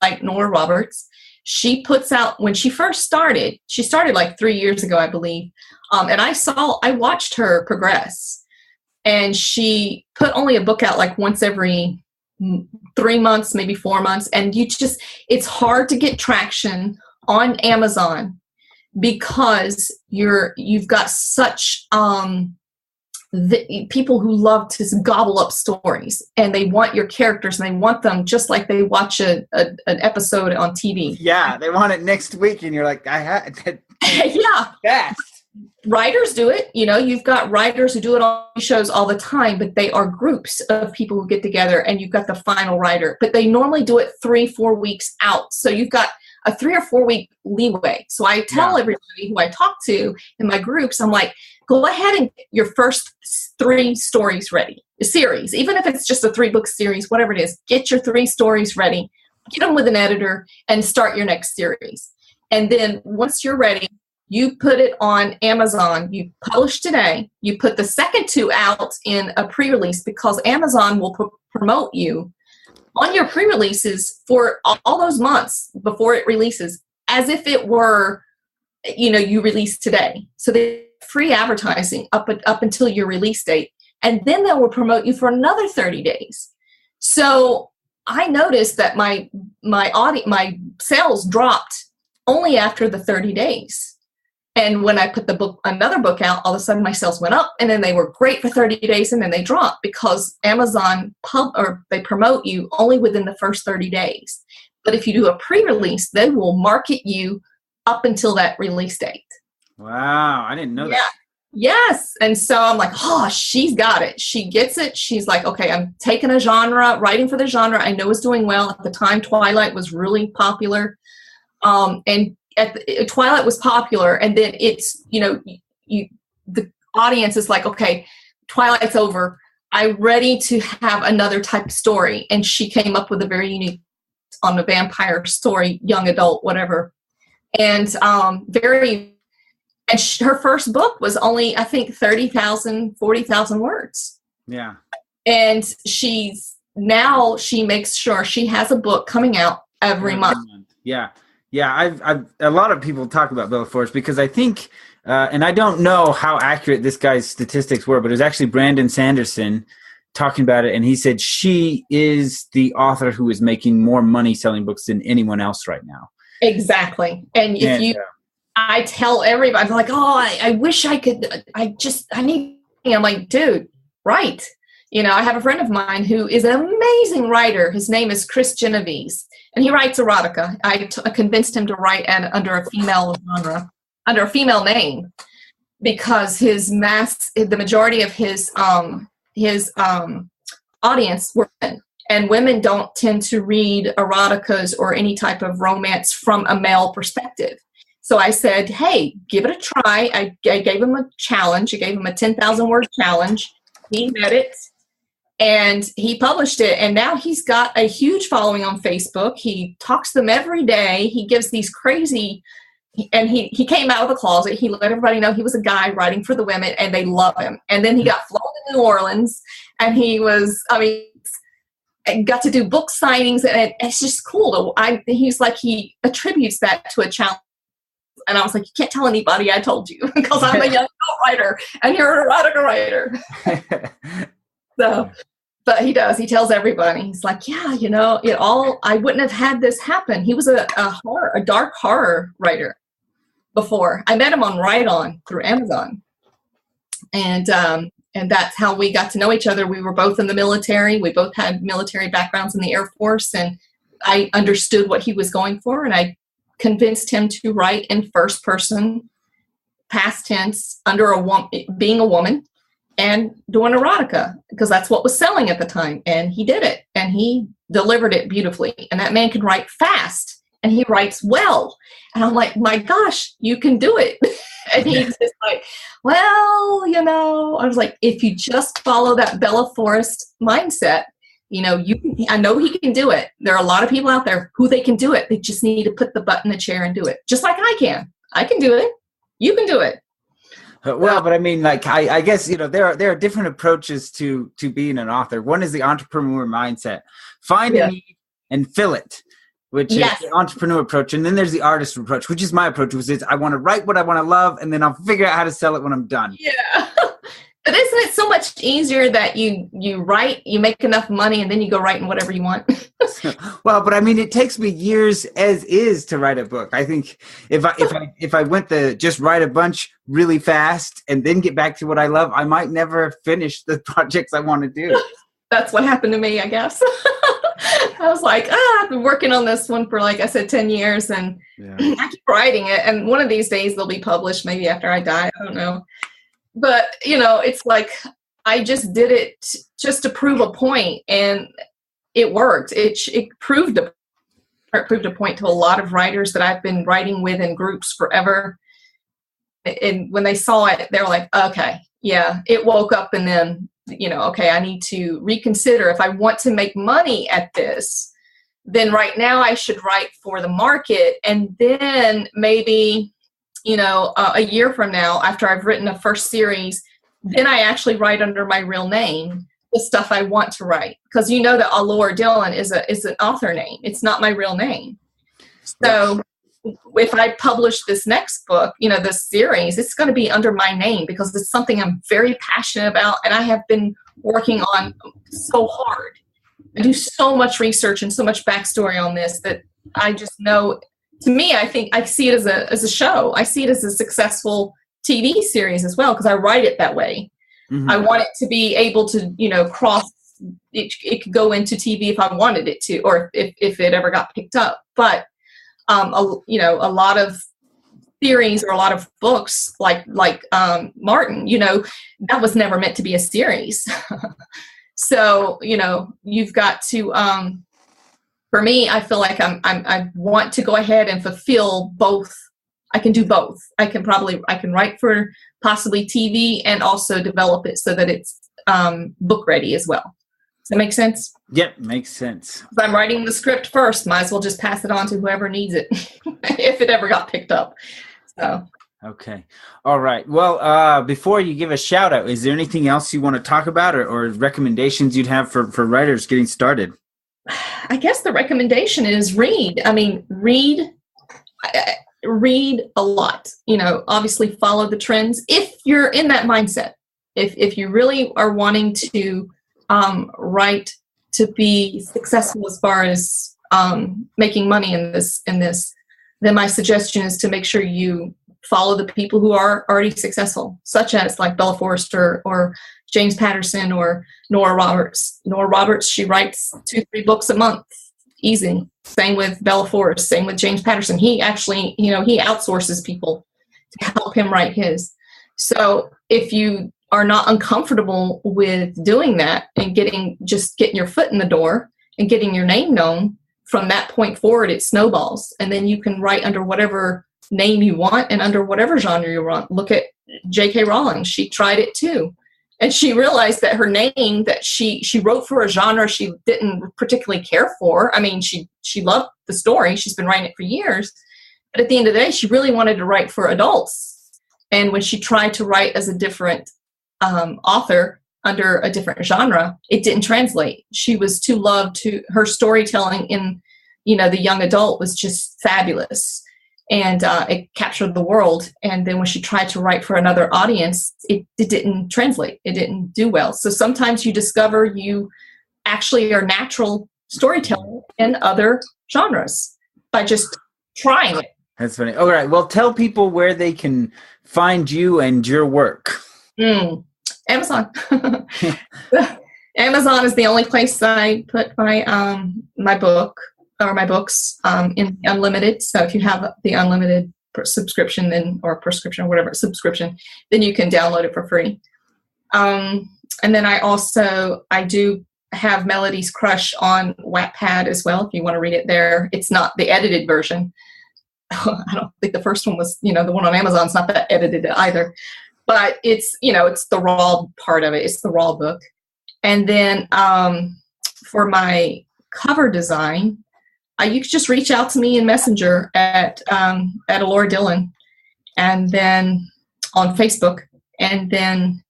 like Nora Roberts. She puts out, when she first started, she started like 3 years ago, I believe. And I watched her progress. And she put only a book out like once every 3 months, maybe 4 months. And it's hard to get traction on Amazon because you've got such people who love to gobble up stories, and they want your characters, and they want them just like they watch an episode on TV. Yeah, they want it next week, and you're like, I had that. Yeah. Fast. Writers do it. You've got writers who do it on shows all the time, but they are groups of people who get together, and you've got the final writer. But they normally do it 3-4 weeks out. So you've got a 3 or 4 week leeway. So I tell everybody who I talk to in my groups, I'm like, go ahead and get your first 3 stories ready, a series, even if it's just a 3-book series, whatever it is, get your 3 stories ready, get them with an editor, and start your next series. And then once you're ready, you put it on Amazon, you publish today, you put the second 2 out in a pre-release, because Amazon will promote you on your pre-releases for all those months before it releases, as if it were, you release today. So they free advertising up until your release date, and then they will promote you for another 30 days. So I noticed that my sales dropped only after the 30 days. And when I put another book out, all of a sudden my sales went up, and then they were great for 30 days, and then they dropped, because Amazon they promote you only within the first 30 days. But if you do a pre-release, they will market you up until that release date. Wow, I didn't know that. Yes. And so I'm like, oh, she's got it. She gets it. She's like, okay, I'm taking a genre, writing for the genre I know is doing well. At the time, Twilight was really popular. Twilight was popular, and then it's, the audience is like, okay, Twilight's over. I'm ready to have another type of story. And she came up with a very unique on a vampire story, young adult, whatever. And her first book was only, I think, 30,000, 40,000 words. Yeah. And she makes sure she has a book coming out every month. Yeah. Yeah, I've a lot of people talk about Bella Forrest, because I think, and I don't know how accurate this guy's statistics were, but it was actually Brandon Sanderson talking about it, and he said she is the author who is making more money selling books than anyone else right now. Exactly. And I tell everybody, I'm like, oh, I wish I could, I'm like, dude, write. I have a friend of mine who is an amazing writer. His name is Chris Genovese, and he writes erotica. I convinced him to write under a female genre, under a female name, because the majority of his audience were men, and women don't tend to read eroticas or any type of romance from a male perspective. So I said, hey, give it a try. I gave him a challenge. I gave him a 10,000 word challenge. He met it. And he published it, and now he's got a huge following on Facebook. He talks to them every day. He gives these crazy, and he came out of the closet. He let everybody know he was a guy writing for the women, and they love him. And then he got flown to New Orleans, and got to do book signings, and it's just cool. He's like, he attributes that to a challenge. And I was like, you can't tell anybody I told you, because I'm a young adult writer, and you're an erotica writer. So, but he does. He tells everybody. He's like, yeah, I wouldn't have had this happen. He was a dark horror writer before. I met him on Write On through Amazon. And that's how we got to know each other. We were both in the military. We both had military backgrounds in the Air Force, and I understood what he was going for, and I convinced him to write in first person, past tense, being a woman, and doing erotica, because that's what was selling at the time. And he did it, and he delivered it beautifully. And that man can write fast, and he writes well. And I'm like, my gosh, you can do it. And he's just like, well, I was like, if you just follow that Bella Forrest mindset, I know he can do it. There are a lot of people out there who they can do it. They just need to put the butt in the chair and do it. Just like I can. I can do it. You can do it. Well, but I mean, I guess, there are different approaches to being an author. One is the entrepreneur mindset. Find a need and fill it, which is the entrepreneur approach. And then there's the artist approach, which is my approach, which is I want to write what I want to love, and then I'll figure out how to sell it when I'm done. Yeah. But isn't it so much easier that you write, you make enough money, and then you go writing whatever you want? Well, but I mean, it takes me years as is to write a book. I think if I went to just write a bunch really fast and then get back to what I love, I might never finish the projects I want to do. That's what happened to me, I guess. I was like, I've been working on this one for, like I said, 10 years, and I keep writing it. And one of these days they'll be published, maybe after I die. I don't know. But, it's like I just did it just to prove a point, and it worked. It proved it. proved a point to a lot of writers that I've been writing with in groups forever. And when they saw it, they were like, okay, yeah, it woke up in them, okay, I need to reconsider. If I want to make money at this, then right now I should write for the market. And then maybe, a year from now, after I've written a first series, then I actually write under my real name the stuff I want to write. Because that Alora Dillon is an author name. It's not my real name. So if I publish this next book, this series, it's going to be under my name because it's something I'm very passionate about and I have been working on so hard. I do so much research and so much backstory on this that I just know, to me, I think I see it as a show. I see it as a successful TV series as well because I write it that way. Mm-hmm. I want it to be able to, cross, it could go into TV if I wanted it to, or if it ever got picked up. But, a lot of theories or a lot of books like Martin, that was never meant to be a series. So, you've got to, for me, I feel like I want to go ahead and fulfill both. I can do both. I can write for possibly TV and also develop it so that it's book ready as well. Does that make sense? Yep, makes sense. If I'm writing the script first, might as well just pass it on to whoever needs it if it ever got picked up. So. Okay. All right. Well, before you give a shout out, is there anything else you want to talk about or recommendations you'd have for writers getting started? I guess the recommendation is read. I mean, read a lot. Obviously follow the trends if you're in that mindset. If you really are wanting to write to be successful as far as making money in this, then my suggestion is to make sure you follow the people who are already successful, such as like Bella Forrester or James Patterson or Nora Roberts. Nora Roberts, she writes 2-3 books a month, easy. Same with Bella Forrest, same with James Patterson. He actually, he outsources people to help him write his. So if you are not uncomfortable with doing that and getting your foot in the door and getting your name known, from that point forward, it snowballs. And then you can write under whatever name you want and under whatever genre you want. Look at J.K. Rowling. She tried it too. And she realized that her name that she wrote for a genre she didn't particularly care for. I mean, she loved the story. She's been writing it for years. But at the end of the day, she really wanted to write for adults. And when she tried to write as a different author under a different genre, it didn't translate. She was too loved to her storytelling in, the young adult was just fabulous. And it captured the world. And then when she tried to write for another audience, it didn't translate. It didn't do well. So sometimes you discover you actually are natural storyteller in other genres by just trying it. That's funny. All right. Well, tell people where they can find you and your work. Amazon. Amazon is the only place I put my book or my books in unlimited. So if you have the unlimited subscription or prescription or whatever subscription, then you can download it for free. And then I do have Melody's Crush on Wattpad as well. If you want to read it there, it's not the edited version. I don't think the first one was, the one on Amazon's not that edited either, but it's, it's the raw part of it. It's the raw book. And then for my cover design, you can just reach out to me in Messenger at Alora Dillon, and then on Facebook. And then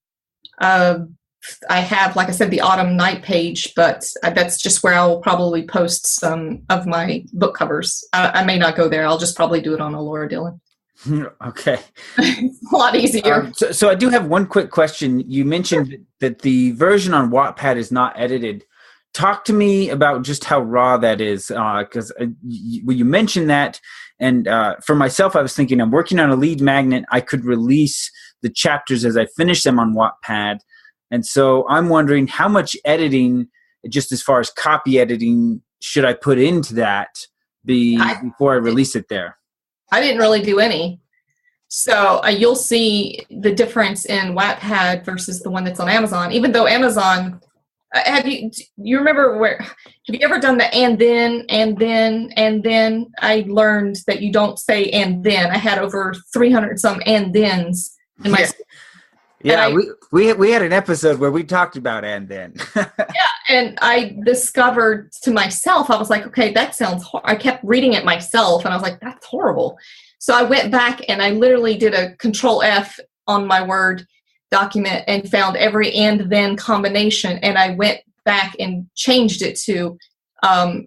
I have, like I said, the Autumn Night page, but that's just where I will probably post some of my book covers. I may not go there. I'll just probably do it on Alora Dillon. Okay. It's a lot easier. So I do have one quick question. You mentioned that the version on Wattpad is not edited. Talk to me about just how raw that is, because you mentioned that, and for myself, I was thinking I'm working on a lead magnet. I could release the chapters as I finish them on Wattpad, and so I'm wondering how much editing, just as far as copy editing, should I put into that before I release it there? I didn't really do any. So you'll see the difference in Wattpad versus the one that's on Amazon, even though Amazon You remember have you ever done the and then? I learned that you don't say and then. I had over 300 some and thens in my Yeah, we had an episode where we talked about and then. And I discovered to myself, I was like, okay, that sounds I kept reading it myself and I was like, that's horrible. So I went back and I literally did a Control F on my Word document and found every and then combination, and I went back and changed it to while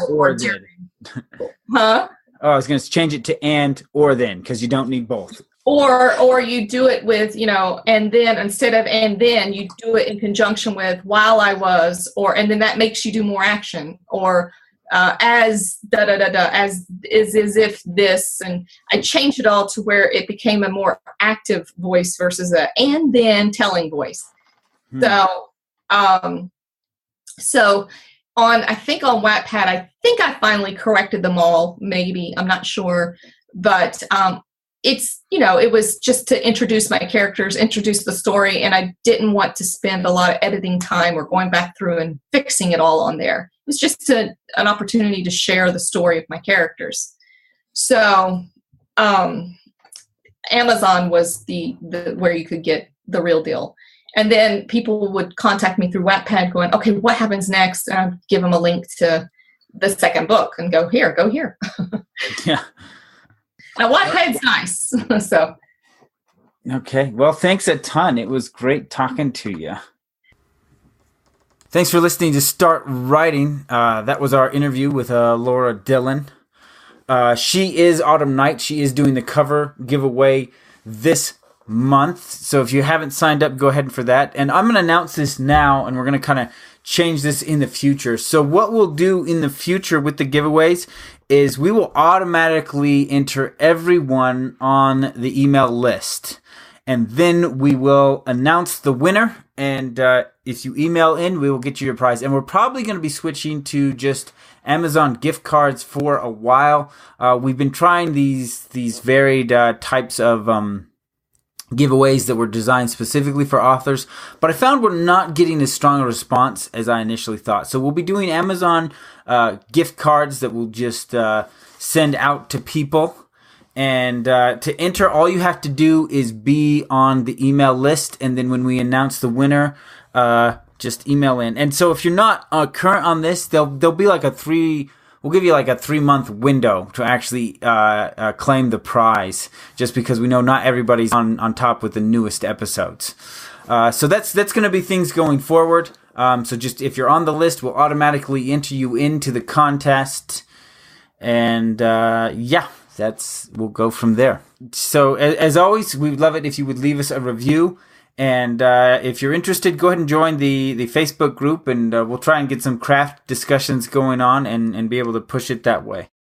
or during. Huh? Oh, I was going to change it to and or then, because you don't need both. Or you do it with, and then instead of and then, you do it in conjunction with while I was, and then that makes you do more action, or as as is as if this, and I changed it all to where it became a more active voice versus a and then telling voice. So I think on Wattpad, I think I finally corrected them all. Maybe, I'm not sure, but it's, it was just to introduce my characters, introduce the story, and I didn't want to spend a lot of editing time or going back through and fixing it all on there. It was just an opportunity to share the story of my characters. So Amazon was the where you could get the real deal. And then people would contact me through Wattpad going, okay, what happens next? And I'd give them a link to the second book and go here. Yeah. Now, Wattpad's nice. So. Okay. Well, thanks a ton. It was great talking to you. Thanks for listening to Start Writing. That was our interview with Alora Dillon. She is Autumn Night. She is doing the cover giveaway this month. So if you haven't signed up, go ahead for that. And I'm going to announce this now, and we're going to kind of change this in the future. So what we'll do in the future with the giveaways is we will automatically enter everyone on the email list. And then we will announce the winner. And if you email in, we will get you your prize. And we're probably going to be switching to just Amazon gift cards for a while. We've been trying these varied types of giveaways that were designed specifically for authors, but I found we're not getting as strong a response as I initially thought. So we'll be doing Amazon gift cards that we'll just send out to people. And to enter, all you have to do is be on the email list, and then when we announce the winner, just email in. And so if you're not current on this, there'll be like we'll give you like a 3-month window to actually claim the prize, just because we know not everybody's on top with the newest episodes. So that's going to be things going forward. So just if you're on the list, we'll automatically enter you into the contest. And we'll go from there. So as always, we'd love it if you would leave us a review. And if you're interested, go ahead and join the Facebook group, and we'll try and get some craft discussions going on and be able to push it that way.